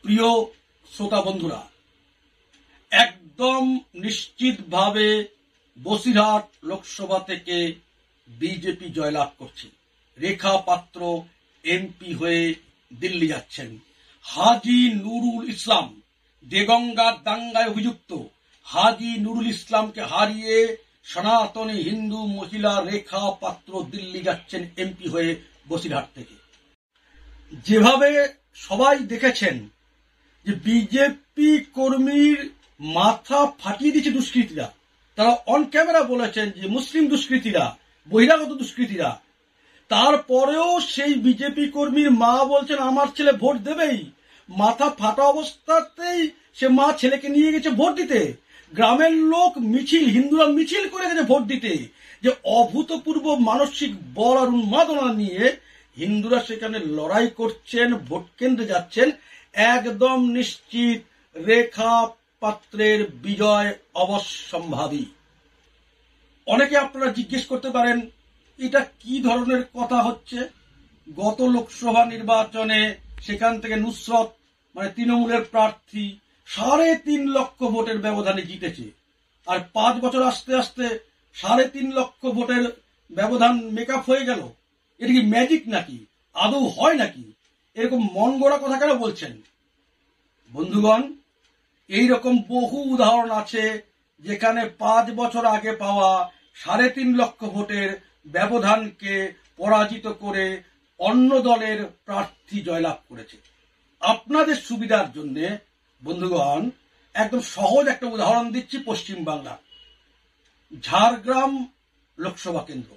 প্রিয় শ্রোতা বন্ধুরা, একদম নিশ্চিতভাবে বসিরহাট লোকসভা থেকে বিজেপি জয়লাভ করছে। রেখা পাত্র এমপি হয়ে দিল্লি যাচ্ছেন। হাজী নুরুল ইসলাম, দেগঙ্গার দাঙ্গায় অভিযুক্ত হাজী নুরুল ইসলামকে হারিয়ে সনাতনী হিন্দু মহিলা রেখা পাত্র দিল্লি যাচ্ছেন এমপি হয়ে বসিরহাট থেকে। যেভাবে সবাই দেখেছেন যে বিজেপি কর্মীর মাথা ফাটিয়ে দিচ্ছে দুষ্কৃতীরা, তারা অন ক্যামেরা বলেছেন যে মুসলিম দুষ্কৃতীরা, বহিরাগত দুষ্কৃতীরা। তারপরেও সেই বিজেপি কর্মীর মা বলছেন আমার ছেলে ভোট দেবেই। মাথা ফাটা অবস্থাতেই সে মা ছেলেকে নিয়ে গেছে ভোট দিতে। গ্রামের লোক মিছিল, হিন্দুরা মিছিল করে গেছে ভোট দিতে। যে অভূতপূর্ব মানসিক বল আর উন্মাদনা নিয়ে হিন্দুরা সেখানে লড়াই করছেন, ভোট কেন্দ্রে যাচ্ছেন। একদম নিশ্চিত রেখা পাত্রের বিজয় অবশ্যম্ভাবী। অনেকে আপনারা জিজ্ঞেস করতে পারেন এটা কি ধরনের কথা হচ্ছে। গত লোকসভা নির্বাচনে সেখান থেকে নুসরত মানে তৃণমূলের প্রার্থী 3.5 লক্ষ ভোটের ব্যবধানে জিতেছে। আর 5 বছর আস্তে আস্তে 3.5 লক্ষ ভোটের ব্যবধান মেকআপ হয়ে গেল। এটা কি ম্যাজিক নাকি? আদৌ হয় নাকি? এরকম মন গড়া কথা কেন বলছেন? বন্ধুগণ, এইরকম বহু উদাহরণ আছে যেখানে 5 বছর আগে পাওয়া 3.5 লক্ষ ভোটের ব্যবধানকে পরাজিত করে অন্য দলের প্রার্থী জয়লাভ করেছে। আপনাদের সুবিধার জন্য বন্ধুগণ একদম সহজ একটা উদাহরণ দিচ্ছি। পশ্চিম বাংলা ঝাড়গ্রাম লোকসভা কেন্দ্র।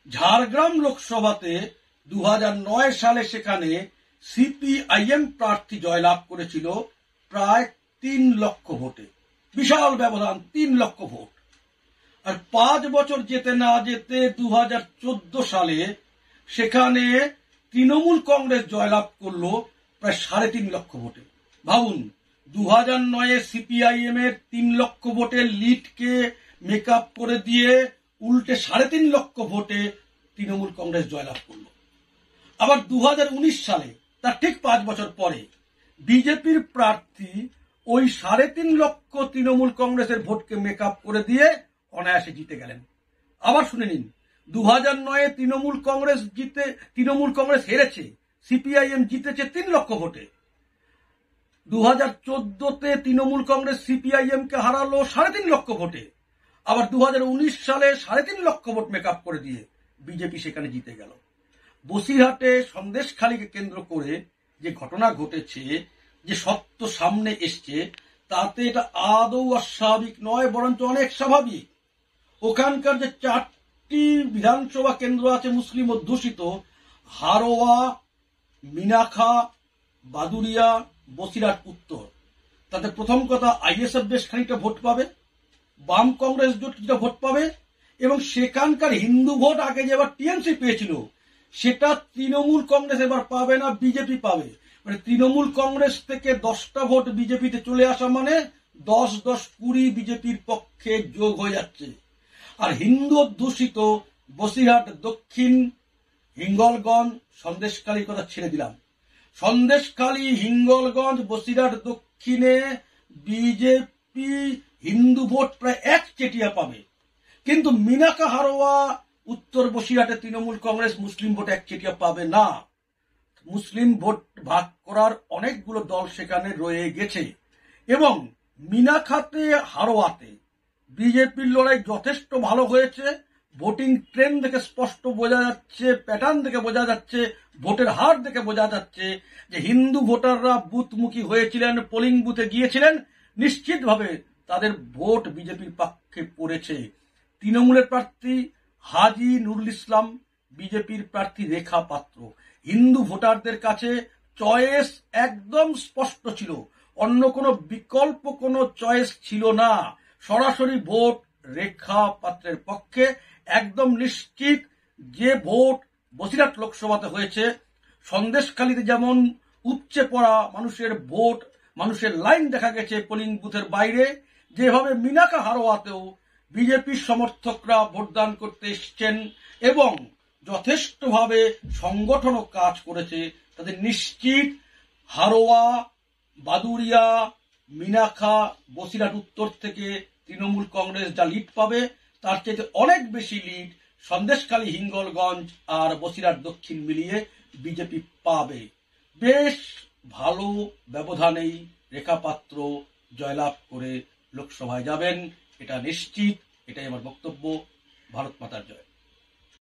ঝাড়গ্রাম লোকসভাতে 2009 সালে সেখানে সিপিআইএম প্রার্থী জয়লাভ করেছিল প্রায় 3 লক্ষ ভোটে। বিশাল ব্যবধান, 3 লক্ষ ভোট। আর 5 বছর যেতে না যেতে 2014 সালে সেখানে তৃণমূল কংগ্রেস জয়লাভ করলো প্রায় 3.5 লক্ষ ভোটে। ভাবুন, 2009 সিপিআইএম এর 3 লক্ষ ভোটের লিডকে মেকআপ করে দিয়ে উল্টে 3.5 লক্ষ ভোটে তৃণমূল কংগ্রেস জয়লাভ করলো। আবার 2019 সালে, তার ঠিক 5 বছর পরে, বিজেপির প্রার্থী ওই 3.5 লক্ষ তৃণমূল কংগ্রেসের ভোটকে মেকআপ করে দিয়ে অনায়াসে জিতে গেলেন। আবার শুনে নিন, 2009 তৃণমূল কংগ্রেস হেরেছে, সিপিআইএম জিতেছে 3 লক্ষ ভোটে। 2014-তে তৃণমূল কংগ্রেস সিপিআইএম কে হারালো 3.5 লক্ষ ভোটে। আবার 2019 সালে 3.5 লক্ষ ভোট মেকআপ করে দিয়ে বিজেপি সেখানে জিতে গেল। বসিরহাটে সন্দেশখালীকে কেন্দ্র করে যে ঘটনা ঘটেছে, যে সত্য সামনে এসছে, তাতে এটা আদৌ অস্বাভাবিক নয়, বরঞ্চ অনেক স্বাভাবিক। ওখানকার যে 4টি বিধানসভা কেন্দ্র আছে মুসলিম অধ্যুষিত, হারোয়া, মিনাখা, বাদুরিয়া, বসিরহাট উত্তর, তাতে প্রথম কথা আইএসএফ বেশ খানিকটা ভোট পাবে, বাম কংগ্রেস জোট কিছুটা ভোট পাবে, এবং সেখানকার হিন্দু ভোট আগে যে এবার টিএমসি পেয়েছিল সেটা তৃণমূল কংগ্রেস এবার পাবে না, বিজেপি পাবে। মানে তৃণমূল কংগ্রেস থেকে 10টা ভোট বিজেপিতে চলে আসা মানে 10-10-20 বিজেপির পক্ষে যোগ হয়ে যাচ্ছে। আর হিন্দু অধ্যুষিত বসিরহাট দক্ষিণ, হিঙ্গলগঞ্জ, সন্দেশখালীর কথা ছেড়ে দিলাম। সন্দেশখালী, হিঙ্গলগঞ্জ, বসিরহাট দক্ষিণে বিজেপি হিন্দু ভোট প্রায় একচেটিয়া পাবে। কিন্তু মিনাকা, হারোয়া, উত্তর বসিরহাটে তৃণমূল কংগ্রেস মুসলিম ভোট একচেটিয়া পাবে না। মুসলিম ভোট ভাগ করার অনেকগুলো দল সেখানে রয়ে গেছে। এবং মিনাখাতে, হারোয়াতে বিজেপির লড়াই যথেষ্ট ভালো হয়েছে। ভোটিং ট্রেন্ড দেখে স্পষ্ট বোঝা যাচ্ছে, প্যাটার্ন দেখে বোঝা যাচ্ছে, ভোটের হার দেখে বোঝা যাচ্ছে যে হিন্দু ভোটাররা বুথমুখী হয়েছিলেন, পোলিং বুথে গিয়েছিলেন, নিশ্চিতভাবে তাদের ভোট বিজেপির পক্ষে পড়েছে। তৃণমূলের প্রার্থী হাজী নুরুল ইসলাম, বিজেপির প্রার্থী রেখা পাত্র। হিন্দু ভোটারদের কাছে চয়েস একদম স্পষ্ট ছিল, অন্য কোনো বিকল্প কোনো চয়েস ছিল না। সরাসরি ভোট রেখা পাত্রের পক্ষে। একদম নিশ্চিত যে ভোট বসিরহাট লোকসভাতে হয়েছে, সন্দেশখালীতে যেমন উপচে পড়া মানুষের ভোট, মানুষের লাইন দেখা গেছে পোলিং বুথের বাইরে, যেভাবে মিনাকা, হারোয়াতেও বিজেপির সমর্থকরা ভোটদান করতে এসছেন এবং যথেষ্টভাবে সংগঠনও কাজ করেছে, তাদের নিশ্চিত হারোয়া, বাদুড়িয়া, মিনাখা, বসিরহাট উত্তর থেকে তৃণমূল কংগ্রেস যা লিড পাবে তার চেয়ে অনেক বেশি লিড সন্দেশখালী, হিঙ্গলগঞ্জ আর বসিরহাট দক্ষিণ মিলিয়ে বিজেপি পাবে। বেশ ভালো ব্যবধানেই রেখা পাত্র জয়লাভ করে লোকসভায় যাবেন, এটা নিশ্চিত। এটাই আমার বক্তব্য। ভারত মাতার জয়।